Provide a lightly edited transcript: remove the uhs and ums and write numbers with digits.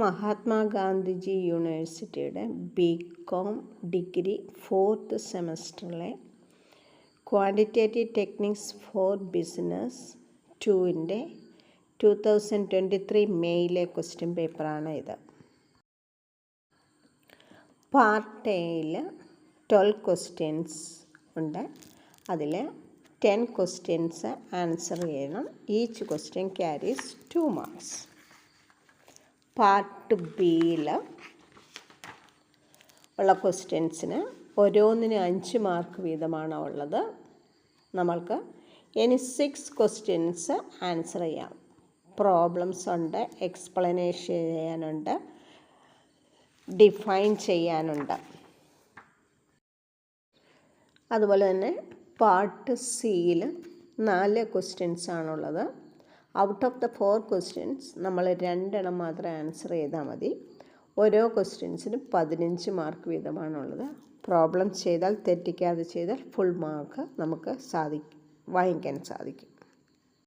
മഹാത്മാഗാന്ധിജി യൂണിവേഴ്സിറ്റിയുടെ B Com degree 4th സെമസ്റ്ററിലെ quantitative techniques for business 2ൻ്റെ 2023 മെയ്യിലെ ക്വസ്റ്റ്യൻ പേപ്പറാണ് ഇത്. പാർട്ട് എയിൽ 12 ക്വസ്റ്റ്യൻസ് ഉണ്ട്. അതിൽ 10 ക്വസ്റ്റ്യൻസ് ആൻസർ ചെയ്യണം. Each question carries 2 marks. Part ബിയിൽ ഉള്ള ക്വസ്റ്റ്യൻസിന് ഓരോന്നിന് 5 മാർക്ക് വീതമാണ് ഉള്ളത്. നമ്മൾക്ക് ഇനി 6 ക്വസ്റ്റ്യൻസ് ആൻസർ ചെയ്യാം. പ്രോബ്ലംസ് ഉണ്ട്, എക്സ്പ്ലനേഷൻ ചെയ്യാനുണ്ട്, ഡിഫൈൻ ചെയ്യാനുണ്ട്. അതുപോലെ തന്നെ പാർട്ട് സിയിൽ 4 ക്വസ്റ്റ്യൻസ് ആണുള്ളത്. ഔട്ട് ഓഫ് ദ 4 ക്വസ്റ്റ്യൻസ് നമ്മൾ 2 എണ്ണം മാത്രം ആൻസർ ചെയ്താൽ മതി. ഓരോ ക്വസ്റ്റ്യൻസിനും 15 മാർക്ക് വീതമാണുള്ളത്. പ്രോബ്ലം ചെയ്താൽ, തെറ്റിക്കാതെ ചെയ്താൽ ഫുൾ മാർക്ക് നമുക്ക് വാങ്ങിക്കാൻ സാധിക്കും.